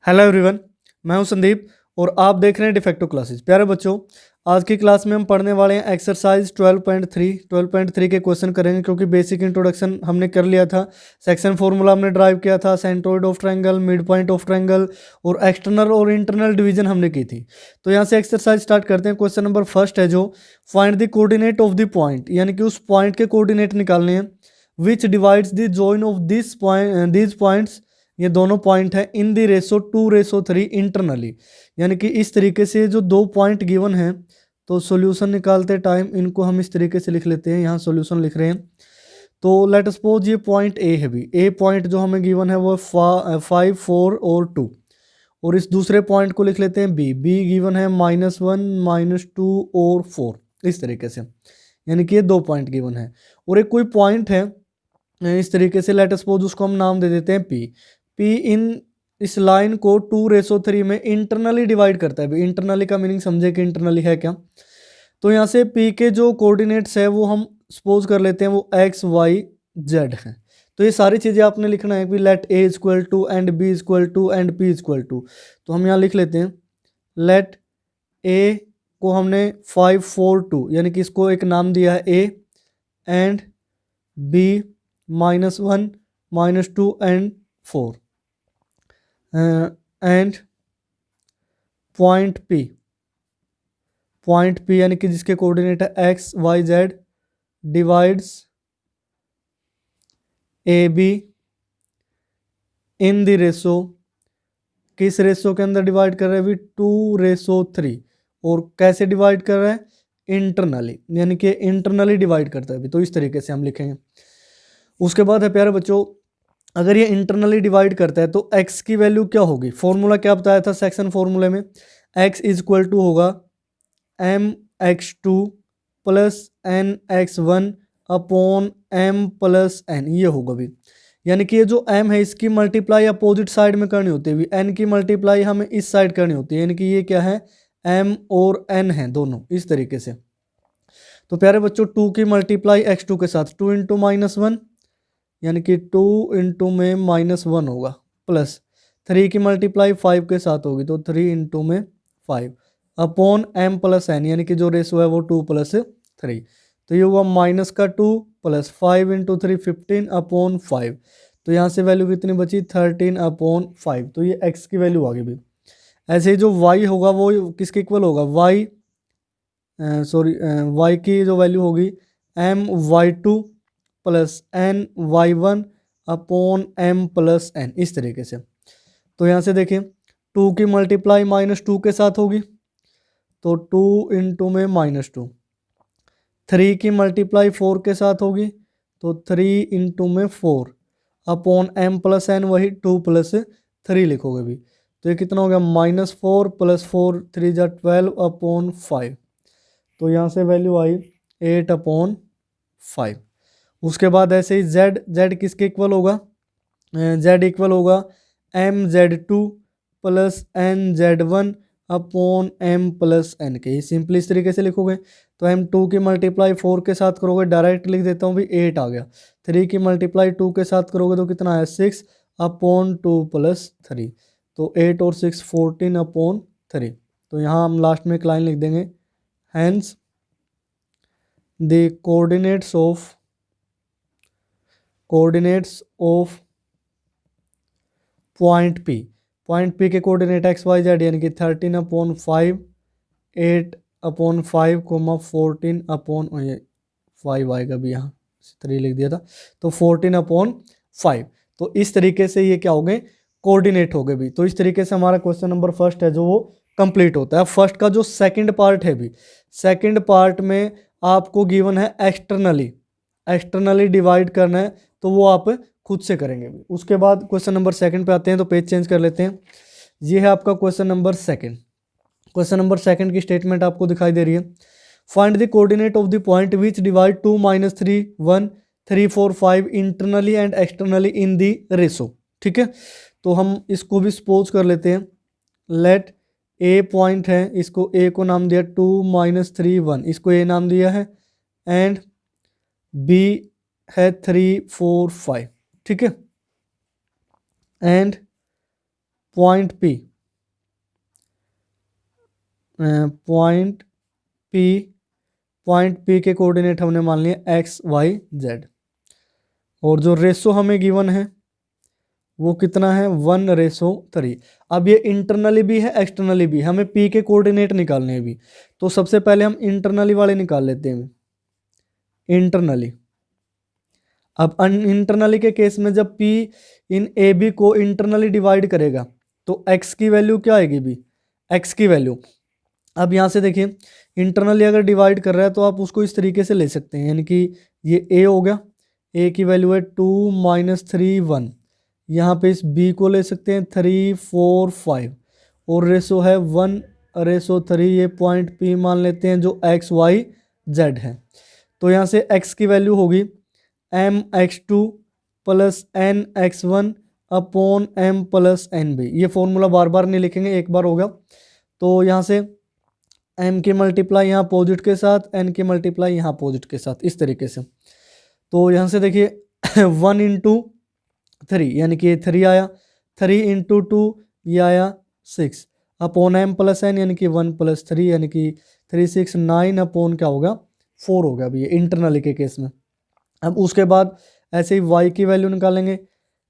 Hello everyone, मैं हूं संदीप और आप देख रहे हैं डिफेक्टो क्लासेस। प्यारे बच्चों, आज की क्लास में हम पढ़ने वाले हैं एक्सरसाइज 12.3 के क्वेश्चन करेंगे, क्योंकि बेसिक इंट्रोडक्शन हमने कर लिया था। सेक्शन फॉर्मूला हमने ड्राइव किया था, centroid of triangle, mid point of triangle और एक्सटर्नल और इंटरनल डिवीजन हमने की थी। तो यहाँ से एक्सरसाइज स्टार्ट करते हैं। क्वेश्चन नंबर फर्स्ट है जो find the coordinate of the point, यानी कि उस पॉइंट के कोऑर्डिनेट निकालने हैं। विच divides the join of this point these points, ये दोनों पॉइंट है इन दी रेशो 2:3 इंटरनली, यानी कि इस तरीके से जो दो पॉइंट गिवन है, तो सॉल्यूशन निकालते टाइम इनको हम इस तरीके से लिख लेते हैं। यहाँ सॉल्यूशन लिख रहे हैं। तो लेट सपोज ये पॉइंट ए है भी, ए पॉइंट जो हमें गिवन है वो 5, 4 और 2, और इस दूसरे पॉइंट को लिख लेते हैं बी। बी गिवन है -1, -2 और 4, इस तरीके से, यानी कि ये दो पॉइंट गिवन है। और एक कोई पॉइंट है इस तरीके से, लेट सपोज उसको हम नाम दे देते हैं पी। पी इन इस लाइन को 2:3 में इंटरनली डिवाइड करता है। भाई इंटरनली का मीनिंग समझे कि इंटरनली है क्या। तो यहाँ से पी के जो कोऑर्डिनेट्स है वो हम सपोज कर लेते हैं वो एक्स वाई जेड है। तो ये सारी चीज़ें आपने लिखना है कि let A equal to and B equal to and P equal to. तो हम यहाँ लिख लेते हैं लेट ए को हमने 5, 4, 2, यानी कि इसको एक नाम दिया है A, and B -1, -2 and 4, and point P यानी कि जिसके कोऑर्डिनेट है X Y Z, divides A B in the ratio, किस रेशो के अंदर डिवाइड कर रहे हैं अभी 2:3, और कैसे डिवाइड कर रहे हैं इंटरनली, यानी कि इंटरनली डिवाइड करता है अभी। तो इस तरीके से हम लिखेंगे। उसके बाद है प्यारे बच्चों, अगर ये इंटरनली डिवाइड करता है तो x की वैल्यू क्या होगी। फॉर्मूला क्या बताया था सेक्शन फॉर्मूले में, x इक्वल टू होगा mx2 plus nx1 upon m plus n, ये होगा भी। यानी कि ये जो m है इसकी मल्टीप्लाई अपोजिट साइड में करनी होती है, n की मल्टीप्लाई हमें इस साइड करनी होती है, यानी कि ये क्या है m और n है दोनों, इस तरीके से। तो प्यारे बच्चों 2 की मल्टीप्लाई x2 के साथ 2 इंटू -1, यानी कि 2 इंटू में -1 होगा, प्लस 3 की मल्टीप्लाई 5 के साथ होगी, तो 3 इंटू में 5 अपॉन m प्लस n, यानी कि जो रेशो है वो 2+3। तो ये हुआ -2 प्लस 5 इंटू 3 15 अपॉन 5। तो यहाँ से वैल्यू कितनी बची 13 अपॉन 5। तो ये x की वैल्यू आ गई भी। ऐसे ही जो y होगा वो किसके इक्वल होगा, y की जो वैल्यू होगी my2 plus ny1 upon m plus n, इस तरीके से। तो यहाँ से देखिए 2 की मल्टीप्लाई -2 के साथ होगी, तो 2 इंटू में -2। 3 की मल्टीप्लाई 4 के साथ होगी, तो 3 इंटू में 4 अपॉन m प्लस n, वही 2+3 लिखोगे भी। तो ये कितना हो गया -4 प्लस 4 3 जा 12 अपॉन 5। तो यहाँ से वैल्यू आई 8 अपॉन 5। उसके बाद ऐसे ही z किसके इक्वल होगा, z इक्वल होगा mz2 plus nz1 upon m plus n के। सिंपली इस तरीके से लिखोगे। तो m2 की मल्टीप्लाई 4 के साथ करोगे, डायरेक्ट लिख देता हूँ भी 8 आ गया। 3 की मल्टीप्लाई 2 के साथ करोगे तो कितना है 6 अपॉन 2+3। तो 8 और 6 14 अपॉन 3। तो यहाँ हम लास्ट में एक लाइन लिख देंगे, hence the coordinates of point P के कोऑर्डिनेट एक्स वाई जेड, यानी कि 13 अपॉन 5, 8 अपॉन 5, 14 अपॉन 5 आएगा भी, यहाँ 3 लिख दिया था, तो 14 अपॉन 5। तो इस तरीके से ये क्या हो गए कोऑर्डिनेट हो गए भी। तो इस तरीके से हमारा क्वेश्चन नंबर फर्स्ट है जो वो कंप्लीट होता है। फर्स्ट का जो सेकंड पार्ट है भी, सेकंड पार्ट में आपको गिवन है एक्सटर्नली डिवाइड करना है, तो वो आप खुद से करेंगे भी। उसके बाद क्वेश्चन नंबर सेकंड पे आते हैं, तो पेज चेंज कर लेते हैं। ये है आपका question number second. Question number second की स्टेटमेंट आपको दिखाई दे रही है, find the coordinate of the point which divide 2, -3, 1, 3, 4, 5 internally and externally in the ratio. ठीक है, तो हम इसको भी सपोज कर लेते हैं। लेट ए पॉइंट है, इसको ए को नाम दिया 2, -3, 1, इसको ए नाम दिया है, एंड बी है 3, 4, 5। ठीक है, and point P, point P, point P के कोऑर्डिनेट हमने मान लिए एक्स वाई जेड, और जो रेशो हमें गिवन है वो कितना है 1:3। अब ये इंटरनली भी है एक्सटर्नली भी है, हमें पी के कोऑर्डिनेट निकालने हैं भी, तो सबसे पहले हम इंटरनली वाले निकाल लेते हैं इंटरनली। अब इंटरनली के केस में जब P इन ए बी को इंटरनली डिवाइड करेगा तो x की वैल्यू क्या आएगी भी, x की वैल्यू। अब यहाँ से देखिए इंटरनली अगर डिवाइड कर रहा है तो आप उसको इस तरीके से ले सकते हैं, यानी कि ये a हो गया, a की वैल्यू है 2 - 3 1, यहाँ पे इस b को ले सकते हैं 3 4 5, और रेशो है 1:3। ये पॉइंट P मान लेते हैं जो x y z है। तो यहाँ से x की वैल्यू होगी mx2 + nx1 upon m + nb। ये फॉर्मूला बार बार नहीं लिखेंगे, एक बार होगा। तो यहाँ से m की मल्टीप्लाई यहाँ अपोजिट के साथ, n की मल्टीप्लाई यहाँ अपोजिट के साथ, इस तरीके से। तो यहाँ से देखिए 1 × 3 यानी कि ये 3 आया, 3 × 2 ये आया 6 अपॉन m + n यानी कि 1 + 3 यानी कि 3 6 9 अपॉन क्या होगा 4 होगा अभी ये इंटरनली के केस में। अब उसके बाद ऐसे ही y की वैल्यू निकालेंगे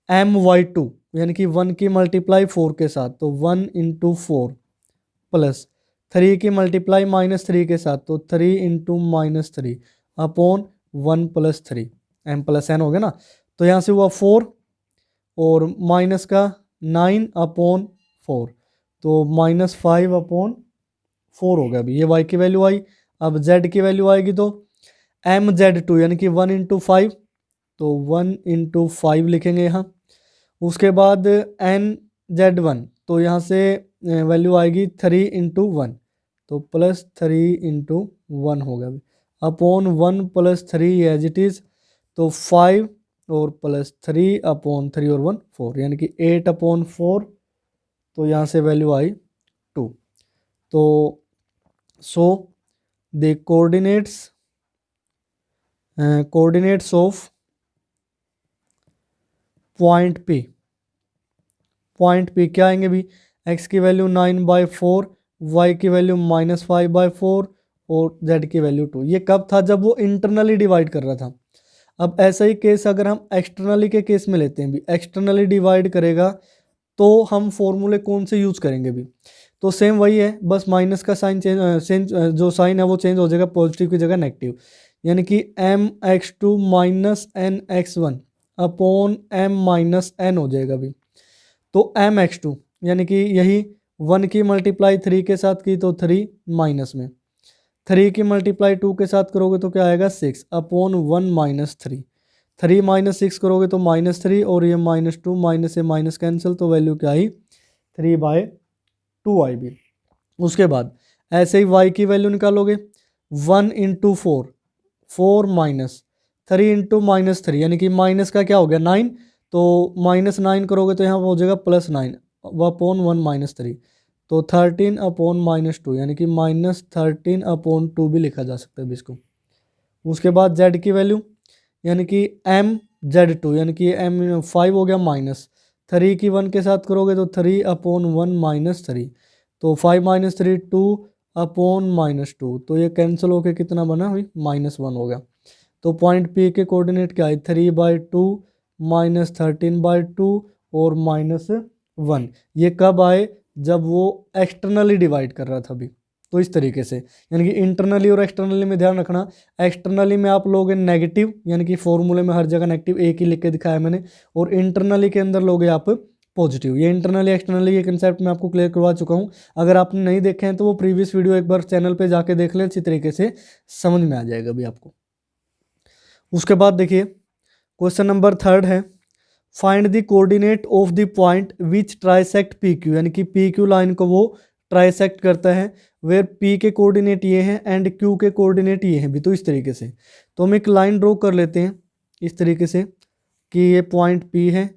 my2 यानी कि 1 की मल्टीप्लाई 4 के साथ, तो 1 × 4 प्लस 3 की मल्टीप्लाई -3 के साथ, तो 3 × -3 अपॉन 1 + 3 m + n हो गया ना। तो यहाँ से हुआ 4 और माइनस का 9 अपॉन 4, तो -5 अपॉन 4 हो गया अभी, ये y की वैल्यू आई। अब z की वैल्यू आएगी तो mz2 यानी कि 1 × 5, तो 1 × 5 लिखेंगे यहाँ। उसके बाद nz1, तो यहाँ से वैल्यू आएगी 3 × 1, तो +3 × 1 होगा अभी अपॉन 1 + 3 एज इट इज़, तो 5 और +3 अपॉन 3 और 1 4 यानी कि 8/4। तो यहाँ से वैल्यू आई 2। तो so the coordinates of point P क्या आएंगे भी, x की वैल्यू 9/4, y की वैल्यू -5/4 और z की वैल्यू 2। ये कब था, जब वो इंटरनली डिवाइड कर रहा था। अब ऐसा ही केस अगर हम एक्सटर्नली के केस में लेते हैं भी, एक्सटर्नली डिवाइड करेगा तो हम फॉर्मूले कौन से यूज़ करेंगे भी, तो सेम वही है, बस माइनस का साइन चेंज जो साइन है वो चेंज हो जाएगा, पॉजिटिव की जगह नेगेटिव, यानी कि mx2 - nx1 upon m - n हो जाएगा भी। तो mx2 यानी कि यही 1 की मल्टीप्लाई 3 के साथ की तो 3 माइनस में, 3 की मल्टीप्लाई 2 के साथ करोगे तो क्या आएगा 6 अपॉन 1 - 3, 3 - 6 करोगे तो -3, और ये -2 माइनस से माइनस कैंसिल, तो वैल्यू क्या आई 3/2 आई भी। उसके बाद ऐसे ही y की वैल्यू निकालोगे 1 × 4, 4 - 3 × -3 यानी कि माइनस का क्या हो गया 9, तो -9 करोगे तो यहाँ हो जाएगा +9 अपॉन 1 - 3, तो 13 अपॉन -2 यानी कि -13/2 भी लिखा जा सकता है इसको। उसके बाद z की वैल्यू यानी कि mz2 यानी कि m5 हो गया माइनस 3 की 1 के साथ करोगे तो 3 अपॉन 1 - 3, तो 5 - 3 2 अपॉन -2, तो ये कैंसिल होके कितना बना हुई -1 हो गया। तो पॉइंट P के कोऑर्डिनेट क्या है 3/2 -13/2 और -1। ये कब आए, जब वो एक्सटर्नली डिवाइड कर रहा था अभी। तो इस तरीके से, यानी कि इंटरनली और एक्सटर्नली में ध्यान रखना, एक्सटर्नली में आप लोगे नेगेटिव, यानी कि फॉर्मूले में हर जगह नेगेटिव एक ही लिख के दिखाया मैंने, और इंटरनली के अंदर लोगे आप पॉजिटिव। ये इंटरनली एक्सटर्नली ये कंसेप्ट मैं आपको क्लियर करवा चुका हूँ। अगर आपने नहीं देखे हैं तो वो प्रीवियस वीडियो एक बार चैनल पे जाके देख लें, अच्छी तरीके से समझ में आ जाएगा अभी आपको। उसके बाद देखिए क्वेश्चन नंबर 3 है, find the coordinate of the point which trisect P Q, यानी कि पी क्यू लाइन को वो ट्राइसेक्ट करता है, वेयर पी के कोऑर्डिनेट ये हैं एंड क्यू के कोऑर्डिनेट ये हैं भी। तो इस तरीके से तो हम एक लाइन ड्रॉ कर लेते हैं इस तरीके से कि ये पॉइंट पी है,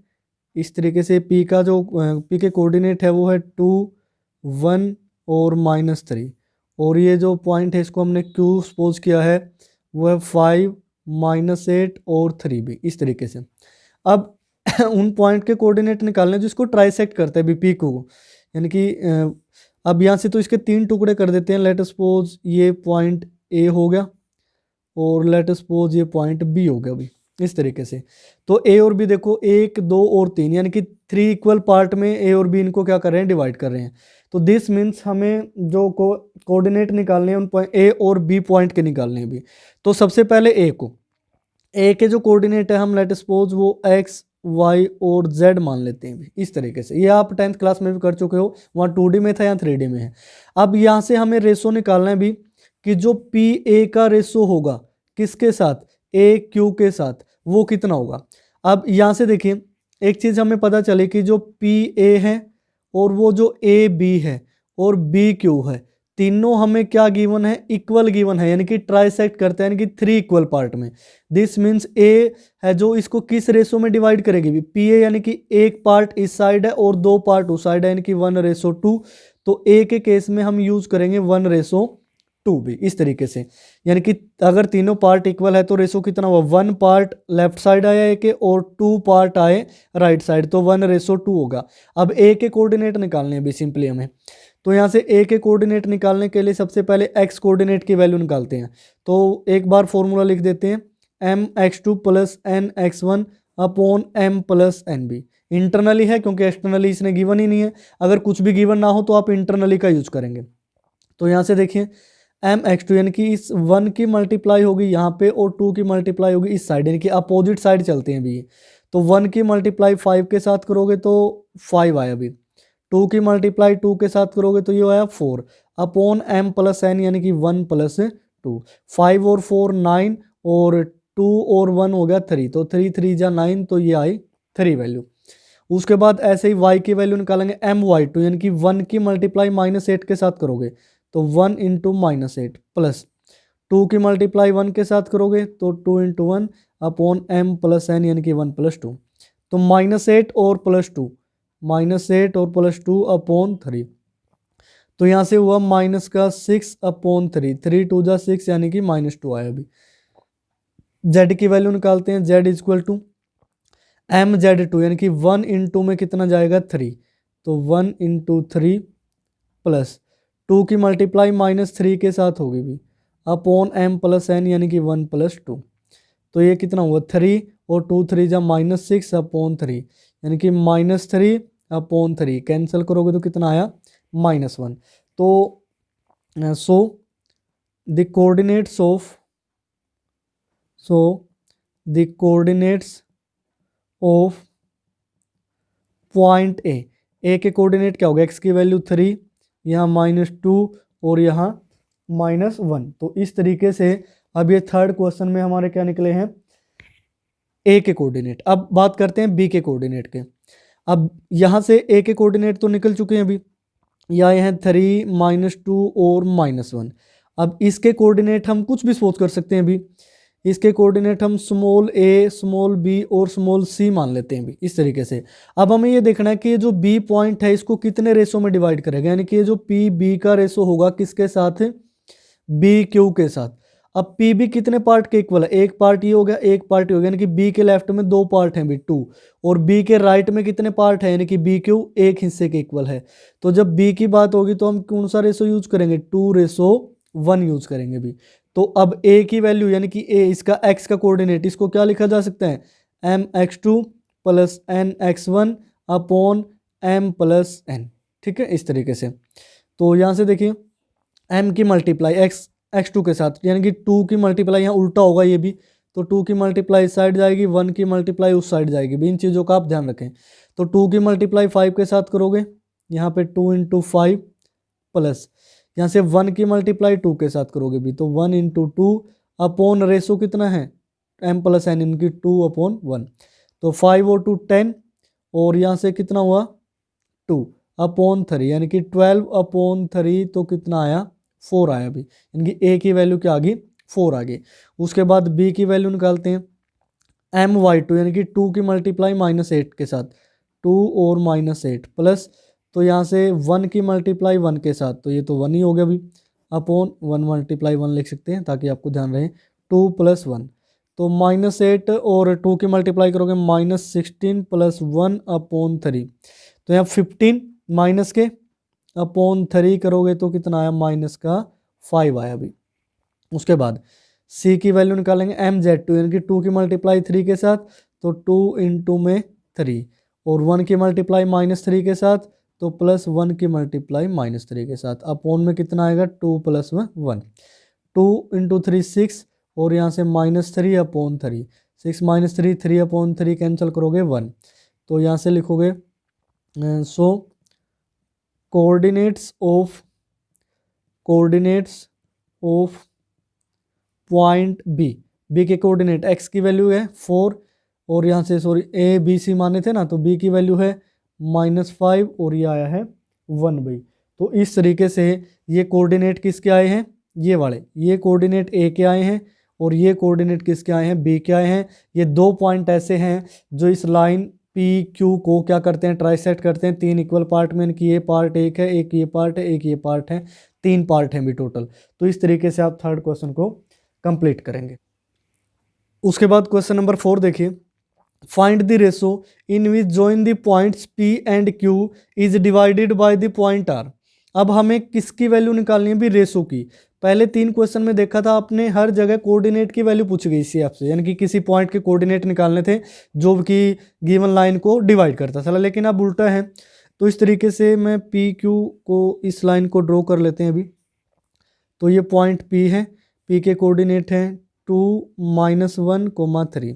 इस तरीके से पी का जो पी के कोऑर्डिनेट है वो है 2 1 और -3, और ये जो पॉइंट है इसको हमने क्यू सपोज किया है वो है 5 -8 और 3 भी, इस तरीके से। अब उन पॉइंट के कोऑर्डिनेट निकालने जिसको ट्राइसेक्ट करते हैं पी को, यानी कि अब यहाँ से तो इसके 3 टुकड़े कर देते हैं। लेट सपोज ये पॉइंट ए हो गया और लेट सपोज ये पॉइंट बी हो गया अभी इस तरीके से। तो ए और बी देखो 1 2 और 3 यानी कि 3 इक्वल पार्ट में ए और बी इनको क्या कर रहे हैं, डिवाइड कर रहे हैं। तो दिस मीन्स हमें जो कोऑर्डिनेट निकालने हैं उन पॉइंट ए और बी पॉइंट के निकालने हैं भी। तो सबसे पहले ए के जो कोऑर्डिनेट है हम लेट सपोज वो एक्स वाई और जेड मान लेते हैं इस तरीके से। ये आप 10th क्लास में भी कर चुके हो, वहाँ 2D में था या 3D में है। अब यहाँ से हमें रेशो निकालना है भी कि जो पी ए का रेशो होगा किसके साथ, ए क्यू के साथ, वो कितना होगा। अब यहाँ से देखिए एक चीज़ हमें पता चले कि जो पी ए है और वो जो ए बी है और बी क्यू है, तीनों हमें क्या गिवन है, इक्वल गिवन है, यानी कि ट्राइसेक्ट करते हैं, यानी कि 3 इक्वल पार्ट में। दिस मीन्स ए है जो इसको किस रेशो में डिवाइड करेगी, पी ए, यानी कि एक पार्ट इस साइड है और 2 पार्ट उस साइड है, यानी कि 1:2। तो ए के केस में हम यूज करेंगे 1:2 भी इस तरीके से। यानी कि अगर तीनों पार्ट इक्वल है तो रेशो कितना हुआ, 1 पार्ट लेफ्ट साइड आया ए के और 2 पार्ट आए राइट साइड, तो 1:2 होगा। अब ए के कोऑर्डिनेट निकालने हैं भी सिंपली हमें। तो यहाँ से ए के कोऑर्डिनेट निकालने के लिए सबसे पहले एक्स कोऑर्डिनेट की वैल्यू निकालते हैं। तो एक बार फॉर्मूला लिख देते हैं, mx2 + nx1 upon m + nb। Internally है क्योंकि एक्सटर्नली इसने गिवन ही नहीं है। अगर कुछ भी गिवन ना हो तो आप इंटरनली का यूज करेंगे। तो यहाँ से देखिए mx2 यानी कि इस 1 की मल्टीप्लाई होगी यहाँ पे और 2 की मल्टीप्लाई होगी इस साइड, यानी कि अपोजिट साइड चलते हैं अभी। तो 1 की मल्टीप्लाई 5 के साथ करोगे तो 5 आया अभी, 2 की मल्टीप्लाई 2 के साथ करोगे तो ये आया 4 अपॉन m + n, यानी कि 1 + 2। 5 और 4 9 और 2 और 1 हो गया 3, तो 3 3 जा 9, तो ये आई 3 वैल्यू। उसके बाद ऐसे ही y की वैल्यू निकालेंगे my2, यानी कि 1 की मल्टीप्लाई -8 के साथ करोगे तो 1 × -8 प्लस 2 की मल्टीप्लाई 1 के साथ करोगे तो 2 × 1 अपॉन m + n, यानी कि 1 + 2। तो -8 और +2, -8 और +2 अपॉन 3। तो यहाँ से हुआ -6 अपॉन 3, 3 2 जा 6, यानी कि -2 आया अभी। z की वैल्यू निकालते हैं, z = mz2, यानी कि 1 × में कितना जाएगा 3, तो 1 × 3 प्लस 2 की मल्टीप्लाई -3 के साथ होगी भी अपॉन m + n, यानी कि 1 + 2। तो ये कितना हुआ 3 और 2 3 जा -6 अपॉन 3, यानी कि -3 अपॉन 3 कैंसिल करोगे तो कितना आया -1। तो so the coordinates of point A के कोऑर्डिनेट क्या होगा, एक्स की वैल्यू 3, यहाँ -2 और यहाँ -1। तो इस तरीके से अब ये थर्ड क्वेश्चन में हमारे क्या निकले हैं, ए के कोऑर्डिनेट। अब बात करते हैं बी के कोऑर्डिनेट के। अब यहाँ से ए के कोऑर्डिनेट तो निकल चुके हैं अभी, ये आए हैं 3 -2 और -1। अब इसके कोऑर्डिनेट हम कुछ भी सोच कर सकते हैं अभी। इसके कोऑर्डिनेट हम स्मॉल a, स्मॉल b और स्मॉल c मान लेते हैं भी इस तरीके से। अब हमें ये देखना है कि ये जो b पॉइंट है इसको कितने रेशो में डिवाइड करेगा, यानी कि ये जो p b का रेशो होगा किसके साथ, b q के साथ। अब p b कितने पार्ट के इक्वल है, एक पार्ट ये हो गया, एक पार्ट ये हो गया, यानी कि b के लेफ्ट में 2 पार्ट हैं भी 2, और b के राइट में कितने पार्ट है, यानी कि b q एक हिस्से के इक्वल है। तो जब b की बात होगी तो हम कौन सा रेशो यूज करेंगे, 2:1 यूज करेंगे भी। तो अब a की वैल्यू, यानी कि a इसका x का कोऑर्डिनेट, इसको क्या लिखा जा सकता है, mx2 + nx1 upon m + n। ठीक है, इस तरीके से। तो यहाँ से देखिए m की मल्टीप्लाई x2 के साथ, यानी कि 2 की मल्टीप्लाई यहाँ उल्टा होगा ये भी, तो 2 की मल्टीप्लाई इस साइड जाएगी, 1 की मल्टीप्लाई उस साइड जाएगी भी। इन चीज़ों का आप ध्यान रखें। तो 2 की मल्टीप्लाई 5 के साथ करोगे, यहाँ पे 2 × 5 प्लस यहाँ से 1 की मल्टीप्लाई 2 के साथ करोगे भी, तो 1 × 2 अपॉन रेशो कितना है m + n, इनकी 2/1। तो 5 और 2 10, और यहाँ से कितना हुआ 2 अपॉन 3, यानी कि 12/3, तो कितना आया 4 आया भी, यानी कि a की वैल्यू क्या आ गई 4 आ गई। उसके बाद b की वैल्यू निकालते हैं, my2 यानी कि 2 की मल्टीप्लाई -8 के साथ, 2 और -8 प्लस, तो यहाँ से 1 की मल्टीप्लाई 1 के साथ, तो ये तो 1 ही हो गया अभी, अपॉन 1 × 1 लिख सकते हैं ताकि आपको ध्यान रहे, 2 + 1, तो -8 और 2 की मल्टीप्लाई करोगे -16 + 1/3। तो यहाँ 15 माइनस के /3 करोगे तो कितना आया -5 आया अभी। उसके बाद C की वैल्यू निकालेंगे MZ2 यानी कि 2 की मल्टीप्लाई 3 के साथ, तो 2 × में 3 और 1 की मल्टीप्लाई -3 के साथ, तो +1 की मल्टीप्लाई -3 के साथ। अपोन में कितना आएगा 2 + 1 2 × 3 6 और यहाँ से -3/3 6 - 3 3/3 कैंसिल करोगे 1। तो यहाँ से लिखोगे सो कोऑर्डिनेट्स ऑफ पॉइंट बी के कोऑर्डिनेट x की वैल्यू है 4 और यहाँ से सॉरी ABC माने थे ना, तो B की वैल्यू है -5 और ये आया है 1 भाई। तो इस तरीके से ये कोऑर्डिनेट किसके आए हैं, ये वाले, ये कोऑर्डिनेट A के आए हैं और ये कोऑर्डिनेट किसके आए हैं, B के आए हैं। ये 2 पॉइंट ऐसे हैं जो इस लाइन PQ को क्या करते हैं, ट्राइसेक्ट करते हैं 3 इक्वल पार्ट में, इनकी ये पार्ट एक है, एक ये पार्ट है, एक ये पार्ट है, 3 पार्ट हैं भी टोटल। तो इस तरीके से आप थर्ड क्वेश्चन को कंप्लीट करेंगे। उसके बाद क्वेश्चन नंबर 4 देखिए, find the ratio in which join the points P and Q is divided by the point R। अब हमें किसकी वैल्यू निकालनी है भी, रेशो की। पहले 3 क्वेश्चन में देखा था आपने, हर जगह कोऑर्डिनेट की वैल्यू पूछ गई थी आपसे, यानी कि किसी पॉइंट के कोऑर्डिनेट निकालने थे जो कि गिवन लाइन को डिवाइड करता था, लेकिन अब उल्टा है। तो इस तरीके से मैं PQ को इस लाइन को ड्रॉ कर लेते हैं अभी। तो ये पॉइंट P है, P के कोऑर्डिनेट हैं 2 - 1, 3।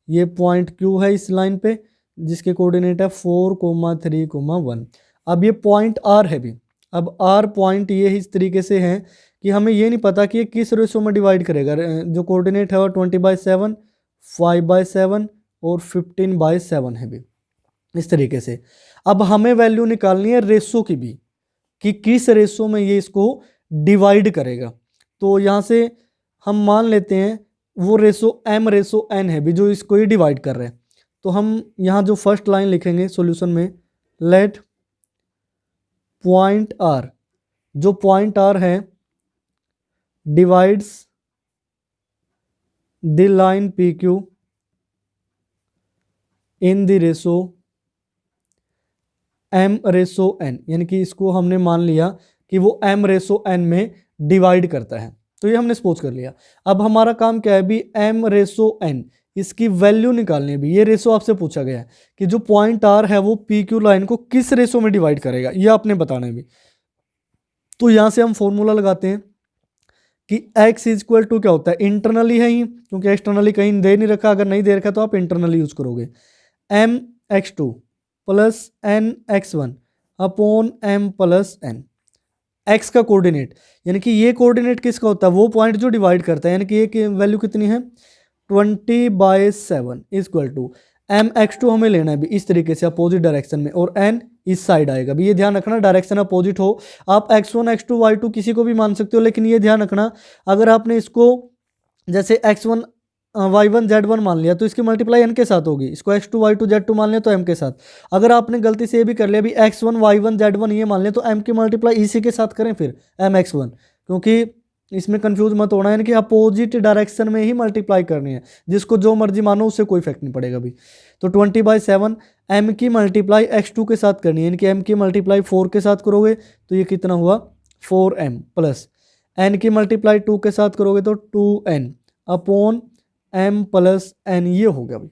ये पॉइंट Q है इस लाइन पे जिसके कोऑर्डिनेट है 4, 3, 1। अब ये पॉइंट R है भी। अब R पॉइंट ये इस तरीके से है कि हमें ये नहीं पता कि ये किस रेशो में डिवाइड करेगा। जो कोऑर्डिनेट है वो 20/7, 5/7 और 15/7 है भी, इस तरीके से। अब हमें वैल्यू निकालनी है रेशो की भी, कि किस रेशो में ये इसको डिवाइड करेगा। तो यहाँ से हम मान लेते हैं वो रेशो M/N है भी जो इसको ही डिवाइड कर रहे हैं। तो हम यहाँ जो फर्स्ट लाइन लिखेंगे सॉल्यूशन में, लेट पॉइंट R, जो पॉइंट R है divides the line PQ in the ratio M/N, यानी कि इसको हमने मान लिया कि वो M/N में डिवाइड करता है। तो ये हमने सपोज कर लिया। अब हमारा काम क्या है भी, M/N इसकी वैल्यू निकालनी है भी। ये रेशो आपसे पूछा गया है कि जो पॉइंट R है वो PQ लाइन को किस रेशो में डिवाइड करेगा, ये आपने बताना है भी। तो यहाँ से हम फॉर्मूला लगाते हैं कि x = क्या होता है, इंटरनली है ही, क्योंकि एक्सटर्नली कहीं दे नहीं रखा। अगर नहीं दे रखा तो आप इंटरनली यूज करोगे, mx2 + nx1 upon m + n। x का कोऑर्डिनेट यानी कि ये कोऑर्डिनेट किसका होता है, वो पॉइंट जो डिवाइड करता है, यानी कि ये वैल्यू कितनी है 20/7 = mx2 हमें लेना है भी इस तरीके से अपोजिट डायरेक्शन में, और n इस साइड आएगा भी। ये ध्यान रखना डायरेक्शन अपोजिट हो। आप x1 x2 y2 किसी को भी मान सकते हो, लेकिन ये ध्यान रखना अगर आपने इसको जैसे x1 y1 z1 मान लिया तो इसकी मल्टीप्लाई n के साथ होगी, इसको x2 y2 z2 मान लिया तो m के साथ। अगर आपने गलती से ये भी कर लिया भी x1 y1 z1 ये मान लिया तो m की मल्टीप्लाई इसी के साथ करें फिर mx1, क्योंकि इसमें कंफ्यूज मत होना है, यानी कि अपोजिट डायरेक्शन में ही मल्टीप्लाई करनी है। जिसको जो मर्जी मानो उससे कोई इफेक्ट नहीं पड़ेगा भी। तो 20/7 m की मल्टीप्लाई x2 के साथ करनी है, यानी कि m की मल्टीप्लाई 4 के साथ करोगे तो ये कितना हुआ 4m प्लस n की मल्टीप्लाई 2 के साथ करोगे तो 2n अपॉन m + n, ये हो गया भाई।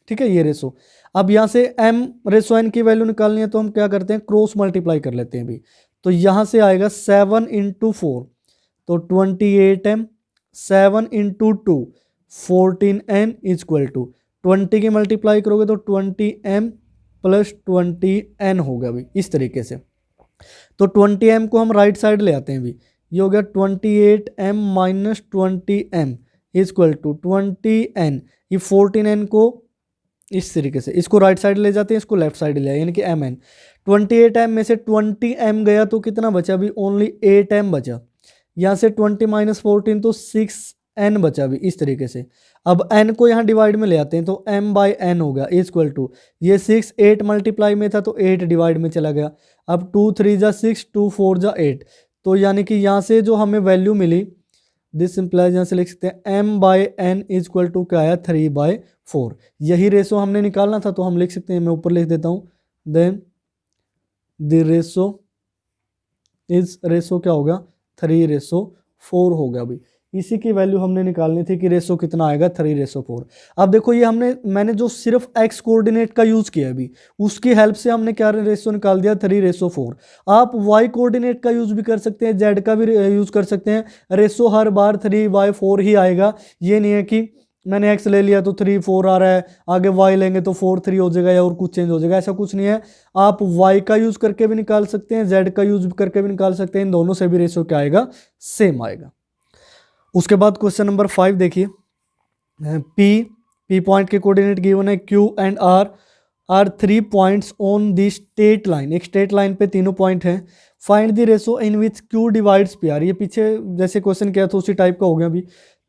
ठीक है, ये रेशो। अब यहाँ से M/N की वैल्यू निकालनी है तो हम क्या करते हैं, क्रॉस मल्टीप्लाई कर लेते हैं भी। तो यहाँ से आएगा 7 × 4 तो 28m, 7 × 2 14n = 20 की मल्टीप्लाई करोगे तो 20m + 20n हो गया भाई, इस तरीके से। तो 20m को हम राइट साइड ले आते हैं भी, ये हो गया 28m - 20m = 20n। ये 14n को इस तरीके से, इसको राइट साइड ले जाते हैं, इसको लेफ्ट साइड ले आए, यानी कि mn। 28m में से 20m गया तो कितना बचा अभी, ओनली 8m बचा। यहाँ से 20 - 14 तो 6n बचा भी, इस तरीके से। अब n को यहाँ डिवाइड में ले आते हैं तो m/n हो गया = ये 6 8 मल्टीप्लाई में था तो 8 डिवाइड में चला गया। अब 2 3 = 6, 2 4 = 8। तो यानी कि यहाँ से जो हमें वैल्यू मिली दिस इम्प्लाइज यहाँ से लिख सकते हैं m/n इज इक्वल टू क्या आया 3/4। यही रेशो हमने निकालना था तो हम लिख सकते हैं, मैं ऊपर लिख देता हूँ, देन द रेशो क्या होगा 3/4 हो गया। अभी इसी की वैल्यू हमने निकालनी थी कि रेशो कितना आएगा 3/4। अब देखो ये मैंने जो सिर्फ x कोऑर्डिनेट का यूज किया अभी, उसकी हेल्प से हमने क्या रेशो निकाल दिया 3/4। आप y कोऑर्डिनेट का यूज भी कर सकते हैं, z का भी यूज कर सकते हैं, रेशो हर बार 3/4 ही आएगा। ये नहीं है कि मैंने x ले लिया तो 3/4 आ रहा है, आगे y लेंगे तो 4/3 हो जाएगा या और कुछ चेंज हो जाएगा, ऐसा कुछ नहीं है। आप y का यूज करके भी निकाल सकते हैं, z का यूज करके भी निकाल सकते हैं, इन दोनों से भी रेशो क्या आएगा सेम आएगा। उसके बाद क्वेश्चन नंबर 5 देखिए, P पॉइंट के कोऑर्डिनेट गिवन है, Q and R are 3 points on the straight line, एक स्ट्रेट लाइन पे तीनों पॉइंट हैं। Find the ratio in which Q divides PR। ये पीछे जैसे क्वेश्चन किया था उसी टाइप का हो गया अभी।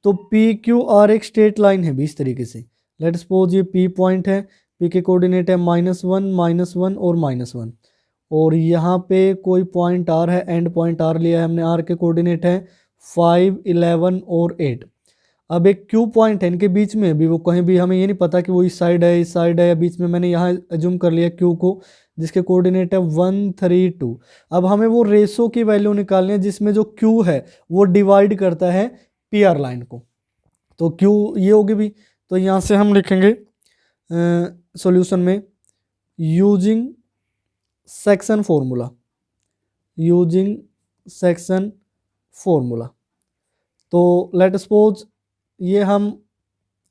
तो PQR एक स्ट्रेट लाइन है भी इस तरीके से। लेट सपोज ये P पॉइंट है, P के कोऑर्डिनेट है -1 और -1, और यहाँ पे कोई पॉइंट R है, एंड पॉइंट R लिया है हमने, R के कोऑर्डिनेट है 5, 11 और 8। अब एक Q पॉइंट है इनके बीच में, अभी वो कहीं भी हमें ये नहीं पता कि वो इस साइड है इस साइड है, या बीच में मैंने यहाँ एज्यूम कर लिया Q को, जिसके कोऑर्डिनेट है 1, 3, 2। अब हमें वो रेशो की वैल्यू निकालनी है जिसमें जो Q है वो डिवाइड करता है PR लाइन को। तो Q ये होगी भी, तो यहाँ से हम लिखेंगे सॉल्यूशन में यूजिंग सेक्शन फॉर्मूला। तो लेट सपोज ये हम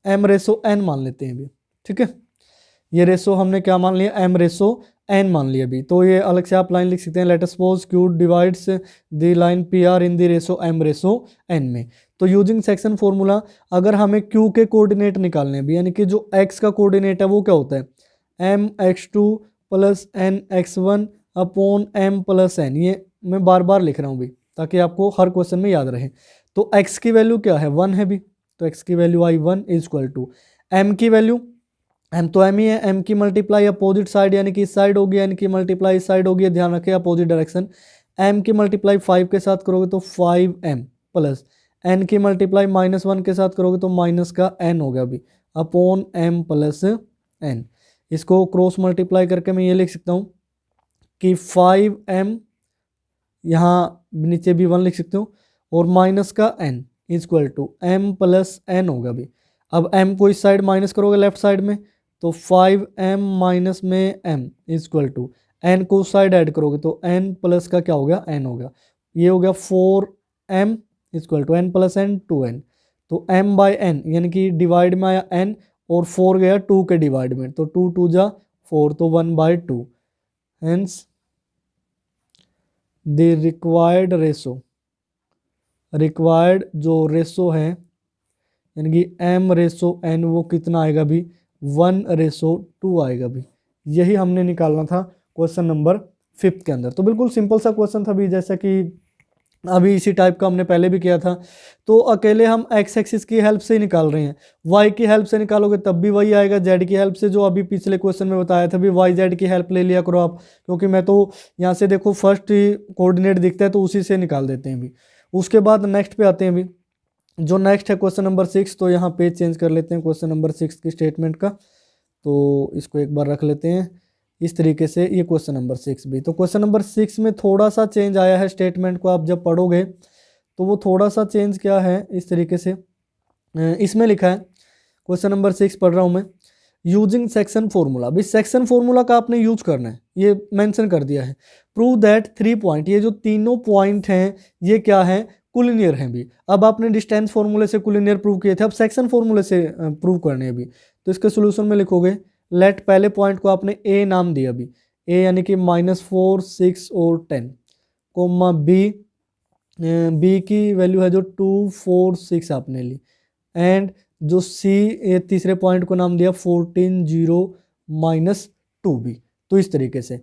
m/n मान लेते हैं अभी, ठीक है। ये रेशो हमने क्या मान लिया, m/n मान लिया अभी। तो ये अलग से आप लाइन लिख सकते हैं, let suppose Q divides the line PR in the ratio m/n में। तो यूजिंग सेक्शन फॉर्मूला, अगर हमें Q के कोऑर्डिनेट निकालने हैं, यानी कि जो x का कोऑर्डिनेट है वो क्या होता है mx2 + nx1 upon m + n। ये मैं बार बार लिख रहा हूँ भी ताकि आपको हर क्वेश्चन में याद रहे। तो x की वैल्यू क्या है 1 है भी, तो x की वैल्यू आई 1 इज इक्वल टू m की वैल्यू, m तो m ही है, m की मल्टीप्लाई अपोजिट साइड यानी कि इस साइड होगी, n की मल्टीप्लाई इस साइड होगी, ध्यान रखें अपोजिट डायरेक्शन। m की मल्टीप्लाई 5 के साथ करोगे तो 5m प्लस n की मल्टीप्लाई -1 के साथ करोगे तो माइनस का n हो गया अभी अपॉन m + n। इसको क्रॉस मल्टीप्लाई करके मैं ये लिख सकता हूँ कि 5m, यहाँ नीचे भी 1 लिख सकते हो, और माइनस का n is equal to m + n होगा अभी। अब m को इस साइड माइनस करोगे लेफ्ट साइड में तो 5m माइनस में m is equal to n को उस साइड ऐड करोगे तो n प्लस का क्या हो गया n हो गया। ये हो गया 4m is equal to n + n 2n। तो m/n यानी कि डिवाइड में आया n और 4 गया 2 के डिवाइड में, तो 2 2 जा 4 तो 1/2। हेंस द रिक्वायर्ड जो रेशो है यानी कि m/n वो कितना आएगा भी 1/2 आएगा भी। यही हमने निकालना था क्वेश्चन नंबर 5 के अंदर। तो बिल्कुल सिंपल सा क्वेश्चन था भी, जैसा कि अभी इसी टाइप का हमने पहले भी किया था। तो अकेले हम x एक्सिस की हेल्प से ही निकाल रहे हैं, y की हेल्प से निकालोगे तब भी वही आएगा, z की हेल्प से जो अभी पिछले क्वेश्चन में बताया था भी y z की हेल्प ले लिया करो आप, क्योंकि मैं तो यहाँ से देखो फर्स्ट कोऑर्डिनेट दिखता है तो उसी से निकाल देते हैं भी। उसके बाद नेक्स्ट पे आते हैं भी, जो नेक्स्ट है क्वेश्चन नंबर 6। तो यहाँ पेज चेंज कर लेते हैं क्वेश्चन नंबर 6 की स्टेटमेंट का, तो इसको एक बार रख लेते हैं इस तरीके से। ये क्वेश्चन नंबर 6 भी, तो क्वेश्चन नंबर 6 में थोड़ा सा चेंज आया है स्टेटमेंट को, आप जब पढ़ोगे तो वो थोड़ा सा चेंज क्या है इस तरीके से इसमें लिखा है। क्वेश्चन नंबर 6 पढ़ रहा हूँ मैं, यूजिंग सेक्शन फॉर्मूला। भाई सेक्शन फॉर्मूला का आपने यूज करना है, ये मेंशन कर दिया है। प्रूव दैट 3 पॉइंट, ये जो तीनों पॉइंट हैं ये क्या है कुलिनियर हैं भी। अब आपने डिस्टेंस फॉर्मूले से कुलिनियर प्रूव किए थे, अब सेक्शन फॉर्मूले से प्रूव करने हैं अभी। तो इसके सोल्यूशन में लिखोगे, लेट पहले पॉइंट को आपने ए नाम दिया अभी, ए यानी कि -4, 6 और 10, कोमा बी की वैल्यू है जो 2, 4, 6 आपने ली, एंड जो सी ये तीसरे पॉइंट को नाम दिया 14, 0, -2b। तो इस तरीके से।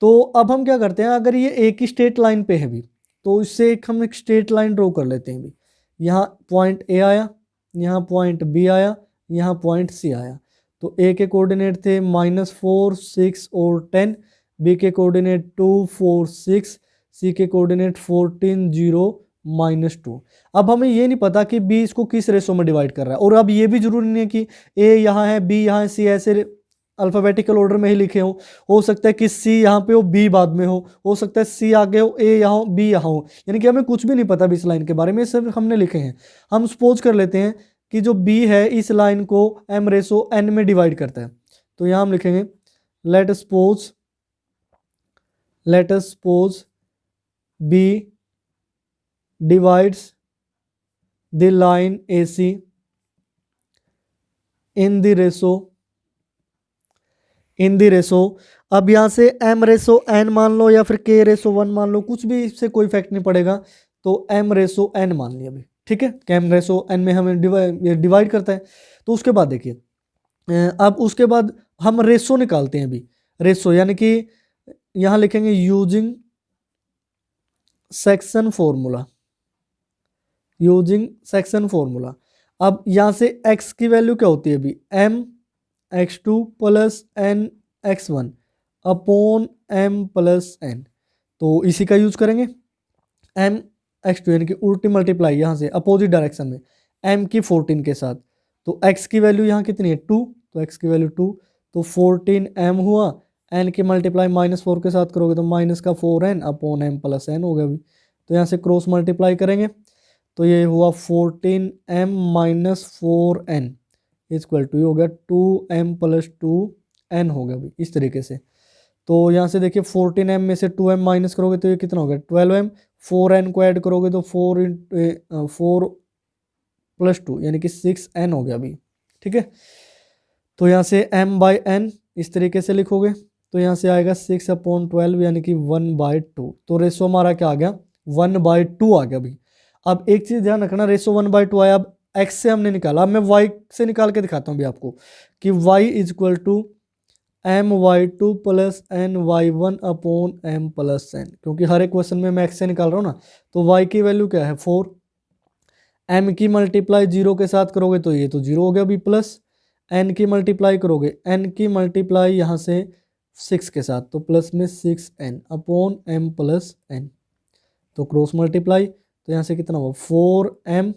तो अब हम क्या करते हैं, अगर ये एक ही स्ट्रेट लाइन पे है भी तो इससे हम एक स्ट्रेट लाइन ड्रॉ कर लेते हैं भी। यहाँ पॉइंट ए आया, यहाँ पॉइंट बी आया, यहाँ पॉइंट सी आया। तो ए के कोऑर्डिनेट थे -4, 6 और 10, बी के कोऑर्डिनेट 2, 4, 6, सी के कोऑर्डिनेट 14, 0, -2। अब हमें ये नहीं पता कि b इसको किस रेशो में डिवाइड कर रहा है, और अब ये भी जरूरी नहीं है कि a यहाँ है, b यहाँ है, c ऐसे अल्फ़ाबेटिकल ऑर्डर में ही लिखे हो सकता है कि c यहाँ पे हो, b बाद में हो सकता है c आगे हो, a यहाँ हो, b यहाँ हो, यानी कि हमें कुछ भी नहीं पता अभी इस लाइन के बारे में, सिर्फ हमने लिखे हैं। हम सपोज कर लेते हैं कि जो b है इस लाइन को m/n में डिवाइड करता है, तो यहाँ हम लिखेंगे let us suppose b divides the line AC in the ratio। अब यहाँ से m/n मान लो या फिर k/1 मान लो, कुछ भी इससे कोई इफेक्ट नहीं पड़ेगा, तो m/n मान लिया अभी, ठीक है, कि m/n में हमें डिवाइड करता है। तो उसके बाद देखिए अब उसके बाद हम रेशो निकालते हैं अभी, रेशो यानी कि यहाँ लिखेंगे यूजिंग सेक्शन फॉर्मूला। अब यहाँ से x की वैल्यू क्या होती है अभी, m(x2) + n(x1) अपॉन m+n, तो इसी का यूज करेंगे। m(x2) यानी कि उल्टी मल्टीप्लाई यहाँ से अपोजिट डायरेक्शन में m की 14 के साथ, तो x की वैल्यू यहाँ कितनी है 2, तो x की वैल्यू 2, तो 14m हुआ, n की मल्टीप्लाई -4 के साथ करोगे तो -4n अपॉन m+n हो गया अभी। तो यहाँ से क्रॉस मल्टीप्लाई करेंगे तो ये हुआ 14m - 4n इक्वल टू हो गया 2m + 2n हो गया अभी, इस तरीके से। तो यहाँ से देखिए 14m में से 2m माइनस करोगे तो ये कितना हो गया 12m, 4n को ऐड करोगे तो 4 + 2 यानी कि 6n हो गया अभी, ठीक है। तो यहाँ से m/n इस तरीके से लिखोगे तो यहाँ से आएगा 6/12 यानी कि 1/2। तो रेशो हमारा क्या आ गया 1/2 आ गया अभी। अब एक चीज़ ध्यान रखना, रेशो 1/2 आया, अब x से हमने निकाला, अब मैं y से निकाल के दिखाता हूँ अभी आपको कि y = my2 + ny1 upon m+n, क्योंकि हर एक क्वेश्चन में मैं x से निकाल रहा हूँ ना। तो y की वैल्यू क्या है 4, m की मल्टीप्लाई 0 के साथ करोगे तो ये तो 0 हो गया अभी, प्लस n की मल्टीप्लाई करोगे, n की मल्टीप्लाई यहाँ से 6 के साथ, तो प्लस में 6n अपॉन m+n, तो क्रॉस मल्टीप्लाई, तो यहाँ से कितना हुआ 4m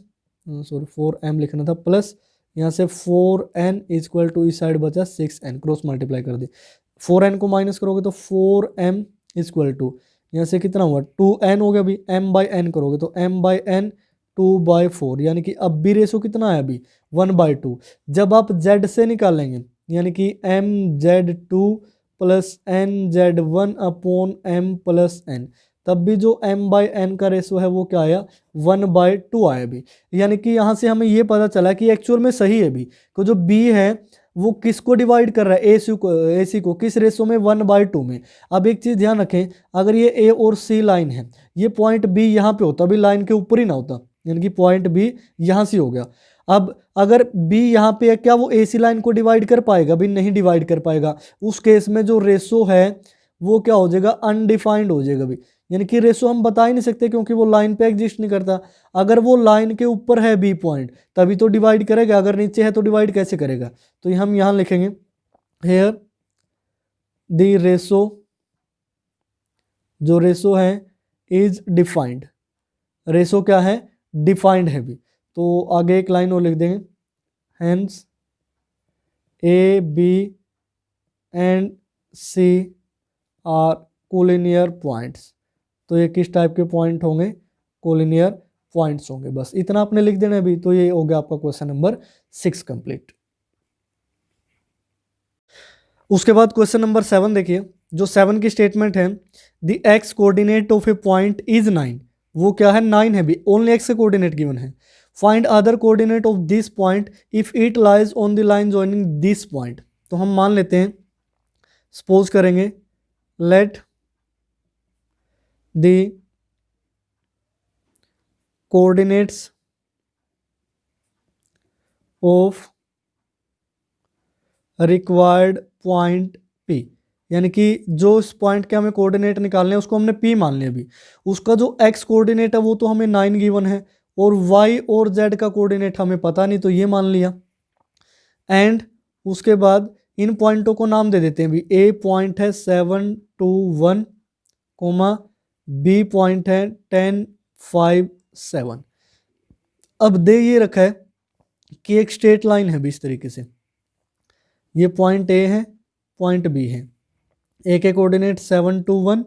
लिखना था, प्लस यहाँ से 4n इक्वल टू इस साइड बचा 6n, क्रॉस मल्टीप्लाई कर दे, 4n को माइनस करोगे तो 4m इक्वल टू यहाँ से कितना हुआ 2n हो गया अभी, m/n करोगे तो m/n 2/4, यानी कि अब भी रेशो कितना है अभी 1/2। जब आप z से निकालेंगे यानी कि mz2 + nz1 अपॉन m+n, तब भी जो m/n का रेशो है वो क्या आया 1/2 आया अभी। यानी कि यहाँ से हमें ये पता चला कि एक्चुअल में सही है अभी, तो जो b है वो किसको डिवाइड कर रहा है AC को किस रेशो में 1/2 में। अब एक चीज़ ध्यान रखें, अगर ये a और c लाइन है, ये पॉइंट b यहाँ पे होता, अभी लाइन के ऊपर ही ना होता, यानी कि पॉइंट b यहाँ से हो गया। अब अगर b यहाँ पे है, क्या वो AC लाइन को डिवाइड कर पाएगा, भी नहीं डिवाइड कर पाएगा। उस केस में जो रेशो है वो क्या हो जाएगा अनडिफाइंड हो जाएगा भी, यानी कि रेशो हम बता ही नहीं सकते क्योंकि वो लाइन पे एग्जिस्ट नहीं करता। अगर वो लाइन के ऊपर है बी पॉइंट तभी तो डिवाइड करेगा, अगर नीचे है तो डिवाइड कैसे करेगा। तो हम यहाँ लिखेंगे हेयर द रेशो, जो रेशो है इज डिफाइंड, रेशो क्या है डिफाइंड है भी। तो आगे एक लाइन और लिख देंगे, hence A B and C are collinear points. तो ये किस टाइप के पॉइंट होंगे, कोलिनियर पॉइंट्स होंगे। बस इतना आपने लिख देना अभी, तो ये हो गया आपका क्वेश्चन नंबर 6 कंप्लीट। उसके बाद क्वेश्चन नंबर 7 देखिए, जो 7 की स्टेटमेंट है the x coordinate of A point is 9, वो क्या है 9 है भी, ओनली एक्स का कोऑर्डिनेट गिवन है। Find other coordinate of this point if it lies on the line joining this point. तो हम मान लेते हैं, सपोज करेंगे let the coordinates of required point P, यानी कि जो इस पॉइंट के हमें कोऑर्डिनेट निकालने हैं उसको हमने P मान लिया अभी। उसका जो x कोऑर्डिनेट है वो तो हमें 9 गिवन है और y और z का कोऑर्डिनेट हमें पता नहीं, तो ये मान लिया। एंड उसके बाद इन पॉइंटों को नाम दे देते हैं भी, A पॉइंट है 7 2 1, B पॉइंट है 10 5 7। अब दे ये रखा है कि एक स्ट्रेट लाइन है भी इस तरीके से, ये पॉइंट ए है, पॉइंट बी है, ए के कोऑर्डिनेट 7 2 1,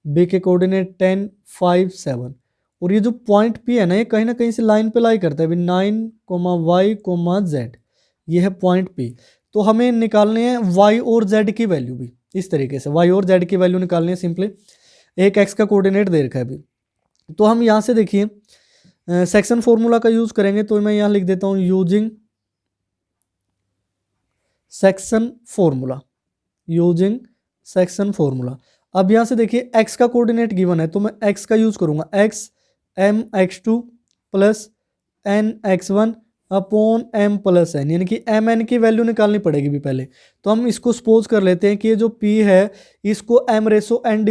बी के कोऑर्डिनेट 10 5 7, और ये जो पॉइंट पी है ना ये कहीं ना कहीं से लाइन पे लाई करता है अभी 9, y, ये है पॉइंट पी। तो हमें निकालने हैं y और z की वैल्यू भी इस तरीके से, y और z की वैल्यू निकालनी है सिंपली। एक x का कोऑर्डिनेट दे रखा है अभी, तो हम यहाँ से देखिए सेक्शन फॉर्मूला का यूज करेंगे। तो मैं यहाँ लिख देता हूँ यूजिंग सेक्शन फॉर्मूला, अब यहाँ से देखिए x का कोऑर्डिनेट गिवन है तो मैं x का यूज करूंगा, x m x2 plus n x1 upon m plus n, यानी कि m n की वैल्यू निकालनी पड़ेगी भी पहले। तो हम इसको सपोज कर लेते हैं कि ये जो p है इसको m रेसो n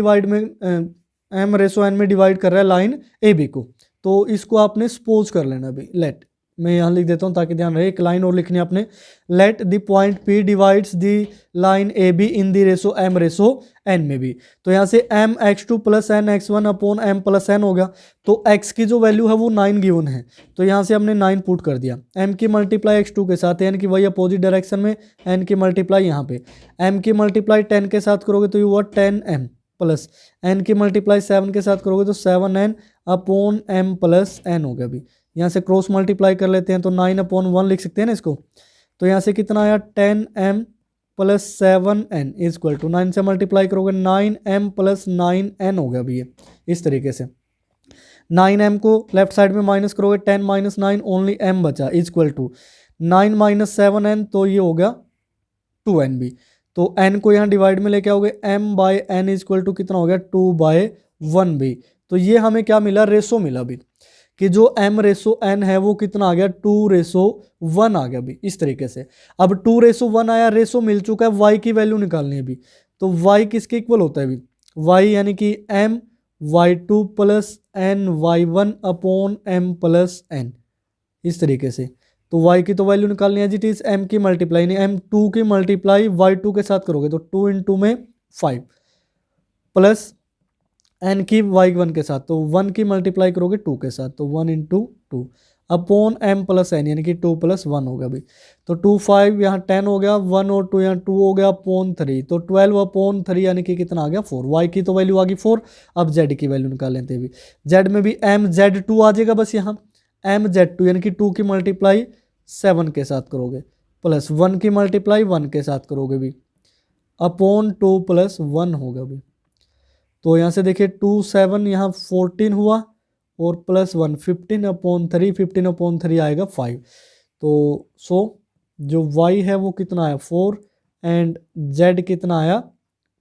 में डिवाइड कर रहा है लाइन ए बी को, तो इसको आपने सपोज कर लेना अभी। लेट, मैं यहाँ लिख देता हूँ ताकि ध्यान रहे, एक लाइन और लिखनी है आपने, let the point P divides the line A B in the ratio m ratio n में भी। तो यहाँ से m x2 plus n x1 upon m plus n होगा। तो x की जो वैल्यू है वो 9 गिवन है, तो यहाँ से हमने 9 पुट कर दिया। m की मल्टीप्लाई x2 के साथ, यानी कि वही अपोजिट डायरेक्शन में, n की मल्टीप्लाई यहाँ पे, m की मल्टीप्लाई 10 के साथ करोगे तो ये हुआ 10m प्लस n की मल्टीप्लाई 7 के साथ करोगे तो 7n upon m plus n हो गया। अभी यहाँ से क्रॉस मल्टीप्लाई कर लेते हैं तो 9/1 लिख सकते हैं ना इसको। तो यहाँ से कितना आया 10m plus 7n is equal to 9 से मल्टीप्लाई करोगे 9m प्लस 9n हो गया। अभी ये इस तरीके से 9m को लेफ्ट साइड में माइनस करोगे 10 माइनस 9 ओनली m बचा is equal to 9 minus 7n, तो ये हो गया 2n भी। तो n को यहाँ डिवाइड में लेके आओगे m by n is equal to कितना हो गया 2/1 भी। तो ये हमें क्या मिला, रेसो मिला भी, कि जो m रेसो n है वो कितना आ गया 2:1 आ गया भी इस तरीके से। अब 2:1 आया, रेसो मिल चुका है, y की वैल्यू निकालनी है अभी। तो y किसके इक्वल होता है अभी, y यानी कि m y2 plus n y1 upon m plus n इस तरीके से। तो y की तो वैल्यू निकालनी है जी, इज m की मल्टीप्लाई, नहीं m2 की मल्टीप्लाई y2 के साथ करोगे तो 2 इंटू में 5 प्लस n की y1 के साथ, तो 1 की मल्टीप्लाई करोगे 2 के साथ, तो 1 into 2 upon m plus n, यानी कि 2 प्लस 1 होगा अभी। तो 2 5 यहाँ 10 हो गया, 1 और 2 यहाँ 2 हो गया अपॉन 3, तो 12/3 यानी कि कितना आ गया 4। y की तो वैल्यू आ गई 4। अब z की वैल्यू निकाल लेते हैं अभी। z में भी m z2 आ जाएगा बस यहाँ, m z2 यानी कि 2 की मल्टीप्लाई 7 के साथ करोगे प्लस 1 की मल्टीप्लाई 1 के साथ करोगे भी अपॉन 2 प्लस 1 होगा भी। तो यहाँ से देखिए 2 7 यहाँ 14 हुआ और प्लस 1 15/3, 15/3 आएगा 5। तो सो जो y है वो कितना आया 4 एंड z कितना आया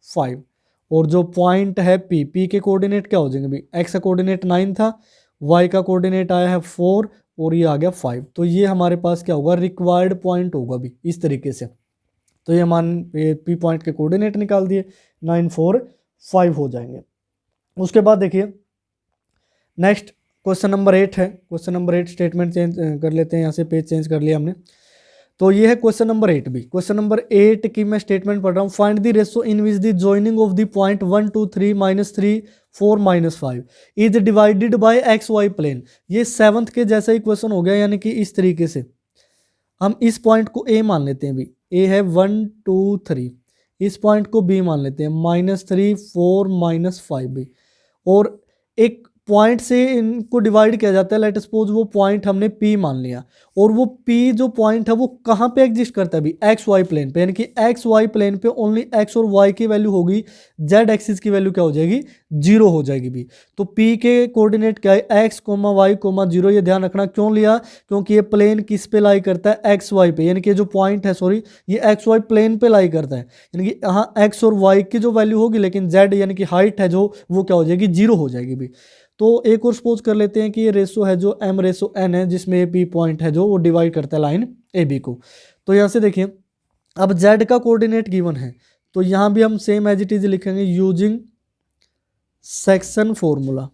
5। और जो पॉइंट है p के कोऑर्डिनेट क्या हो जाएंगे भाई, x का कोऑर्डिनेट 9 था, y का कोऑर्डिनेट आया है 4 और ये आ गया 5। तो ये हमारे पास क्या होगा, रिक्वायर्ड पॉइंट होगा भी इस तरीके से। तो ये मान पी पॉइंट के कोऑर्डिनेट निकाल दिए, 9 4 5 हो जाएंगे। उसके बाद देखिए नेक्स्ट क्वेश्चन नंबर 8 है। क्वेश्चन नंबर 8 स्टेटमेंट चेंज कर लेते हैं, यहाँ से पेज चेंज कर लिया हमने। तो ये है क्वेश्चन नंबर 8 भी। क्वेश्चन नंबर 8 की मैं स्टेटमेंट पढ़ रहा हूँ। Find the ratio in which the joining of the point 1 2 3 -3 4 -5 is divided by X Y plane. ये 7th के जैसा ही क्वेश्चन हो गया, यानी कि इस तरीके से हम इस पॉइंट को ए मान लेते हैं भी, ए है 1 2 3, इस पॉइंट को बी मान लेते हैं -3 4 -5 भी, और एक पॉइंट से इनको डिवाइड किया जाता है। लेट सपोज वो पॉइंट हमने पी मान लिया, और वो पी जो पॉइंट है वो कहाँ पे एग्जिस्ट करता है भी, एक्स वाई प्लेन पे, यानी कि एक्स वाई प्लेन पे ओनली एक्स और वाई की वैल्यू होगी, जेड एक्सिस की वैल्यू क्या हो जाएगी 0 हो जाएगी भी। तो पी के कोऑर्डिनेट क्या है एक्स वाई 0, ये ध्यान रखना। क्यों लिया, क्योंकि ये प्लेन किस पे लाई करता है एक्स वाई पे, यानी कि जो पॉइंट है सॉरी ये एक्स वाई प्लेन पे लाई करता है, यानी कि यहाँ एक्स और वाई की जो वैल्यू होगी, लेकिन जेड यानी कि हाइट है जो वो क्या हो जाएगी 0 हो जाएगी भी। तो एक और सपोज कर लेते हैं कि ये रेशो है जो m रेशो n है, जिसमें p पॉइंट है जो वो डिवाइड करता है लाइन ए बी को। तो यहाँ से देखिए अब z का कोऑर्डिनेट गिवन है, तो यहाँ भी हम सेम एज इट इज लिखेंगे using section formula.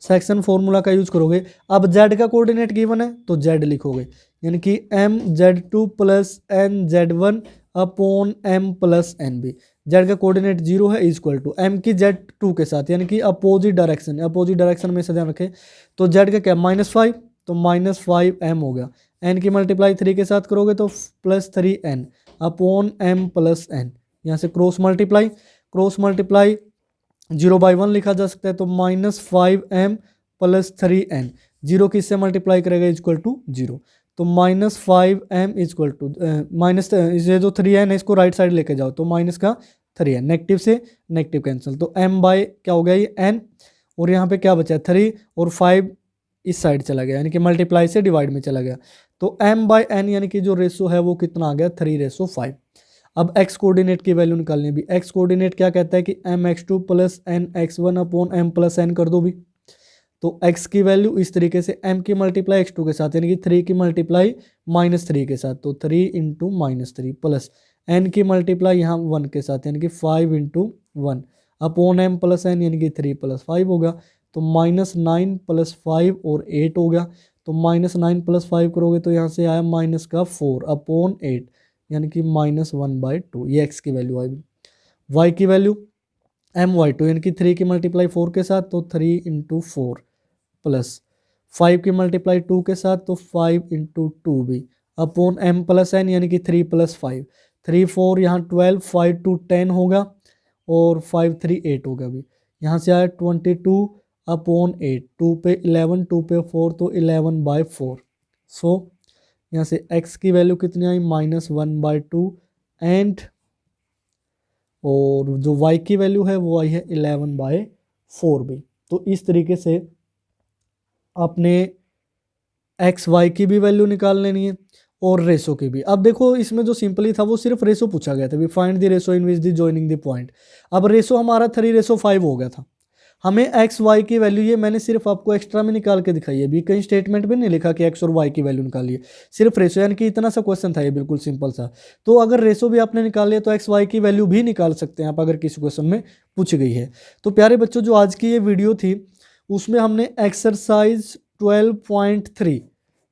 Section formula का यूज करोगे। अब z का कोऑर्डिनेट गिवन है तो z लिखोगे, यानी कि mz2 plus nz1 upon m plus nb। z का कोऑर्डिनेट 0 है इक्वल टू m की z2 के साथ, यानी कि अपोजिट डायरेक्शन में से ध्यान रखें। तो z का क्या -5, तो -5m हो गया। n की मल्टीप्लाई 3 के साथ करोगे तो +3n upon m plus n। यहाँ से क्रॉस मल्टीप्लाई 0/1 लिखा जा सकता है, तो -5m प्लस 3n। 0 किससे मल्टीप्लाई करेगा इक्वल टू 0, तो -5m इक्वल टू माइनस ये जो 3n है इसको राइट साइड लेके जाओ, तो माइनस का 3n, नेगेटिव से नेगेटिव कैंसिल, तो m बाय क्या हो गया ये n, और यहाँ पे क्या बचा 3 और 5 इस साइड चला गया, यानी कि मल्टीप्लाई से डिवाइड में चला गया। तो m बाय n यानी कि जो रेशो है वो कितना आ गया 3:5। अब x कोऑर्डिनेट की वैल्यू निकालनी है भी। x कोऑर्डिनेट क्या कहता है कि mx2 plus nx1 upon m plus n कर दो भी। तो x की वैल्यू इस तरीके से m की मल्टीप्लाई x2 के साथ, यानी कि 3 की मल्टीप्लाई -3 के साथ, तो 3 इंटू -3 प्लस n की मल्टीप्लाई यहाँ 1 के साथ, यानी कि 5 into 1 upon m plus n, यानी कि 3 + 5 होगा, तो -9 + 5 और 8 हो गया। तो -9 + 5 करोगे तो यहाँ से आया -4 अपॉन 8, यानी कि -1/2। ये x की वैल्यू आएगी। y की वैल्यू my2, यानी कि 3 की मल्टीप्लाई 4 के साथ, तो 3 इंटू 4 प्लस 5 की मल्टीप्लाई 2 के साथ, तो 5 इंटू 2 भी अपॉन m प्लस n, यानी कि 3 + 5, 3 4 यहाँ 12, 5 2 10 होगा और 5 3 8 होगा भी। यहाँ से आया 22 अपॉन 8, 2 पे 11, 2 पे 4, तो 11/4। सो यहाँ से x की वैल्यू कितनी आई -1/2 एंड और जो y की वैल्यू है वो आई है 11/4 भी। तो इस तरीके से आपने एक्स वाई की भी वैल्यू निकाल लेनी है और रेशो की भी। अब देखो इसमें जो सिंपली था वो सिर्फ रेशो पूछा गया था, we find the ratio in which the joining the point. अब रेशो हमारा 3:5 हो गया था। हमें एक्स वाई की वैल्यू, ये मैंने सिर्फ आपको एक्स्ट्रा में निकाल के दिखाई है, भी कहीं स्टेटमेंट में नहीं लिखा कि एक्स और वाई की वैल्यू निकालिए, सिर्फ रेशो, यानी कि इतना सा क्वेश्चन था ये, बिल्कुल सिंपल सा। तो अगर रेशो भी आपने निकाल लिया तो एक्स वाई की वैल्यू भी निकाल सकते हैं आप, अगर किसी क्वेश्चन में पूछी गई है। तो प्यारे बच्चों, जो आज की ये वीडियो थी उसमें हमने एक्सरसाइज 12.3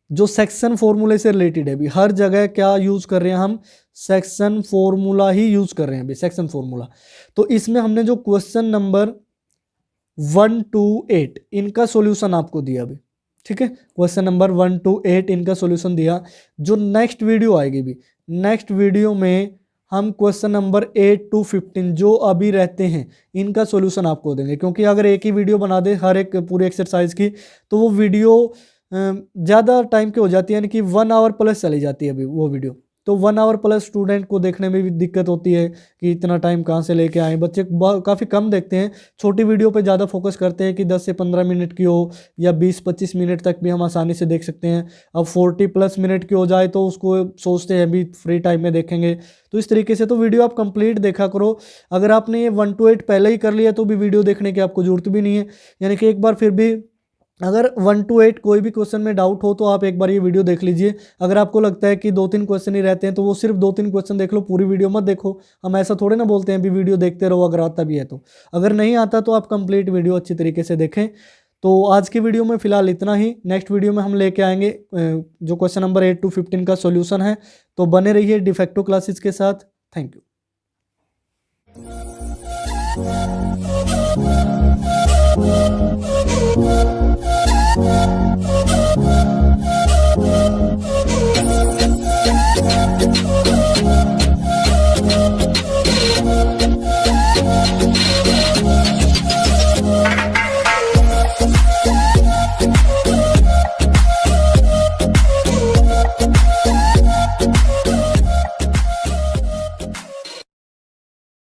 जो सेक्शन फॉर्मूले से रिलेटेड है, भी हर जगह क्या यूज कर रहे हैं हम, सेक्शन फॉर्मूला ही यूज कर रहे हैं, भी सेक्शन फॉर्मूला। तो इसमें हमने जो क्वेश्चन नंबर 1 to 8 इनका सॉल्यूशन आपको दिया भी, ठीक है, क्वेश्चन नंबर 1 to 8 इनका सॉल्यूशन दिया। जो नेक्स्ट वीडियो आएगी भी, नेक्स्ट वीडियो में हम क्वेश्चन नंबर 8 to 15 जो अभी रहते हैं इनका सॉल्यूशन आपको देंगे, क्योंकि अगर एक ही वीडियो बना दे हर एक पूरी एक्सरसाइज की तो वो वीडियो ज़्यादा टाइम की हो जाती है, यानी कि 1 आवर प्लस चली जाती है अभी वो वीडियो। तो 1 आवर प्लस स्टूडेंट को देखने में भी दिक्कत होती है कि इतना टाइम कहाँ से लेके आए। बच्चे काफ़ी कम देखते हैं, छोटी वीडियो पे ज़्यादा फोकस करते हैं कि 10 से 15 मिनट की हो या 20-25 मिनट तक भी हम आसानी से देख सकते हैं। अब 40+ मिनट की हो जाए तो उसको सोचते हैं अभी फ्री टाइम में देखेंगे। तो इस तरीके से तो वीडियो आप कंप्लीट देखा करो। अगर आपने ये 1 to 8 पहले ही कर लिया तो भी वीडियो देखने की आपको जरूरत भी नहीं है, यानी कि एक बार फिर भी अगर 1 to 8 कोई भी क्वेश्चन में डाउट हो तो आप एक बार ये वीडियो देख लीजिए। अगर आपको लगता है कि 2-3 क्वेश्चन ही रहते हैं तो वो सिर्फ 2-3 क्वेश्चन देख लो, पूरी वीडियो मत देखो। हम ऐसा थोड़े ना बोलते हैं भी वीडियो देखते रहो अगर आता भी है तो। अगर नहीं आता तो आप कंप्लीट वीडियो अच्छी तरीके से देखें। तो आज की वीडियो में फिलहाल इतना ही। नेक्स्ट वीडियो में हम लेके आएंगे जो क्वेश्चन नंबर 8 to 15 का सोल्यूशन है। तो बने रहिए डिफेक्टो क्लासेस के साथ। Thank you.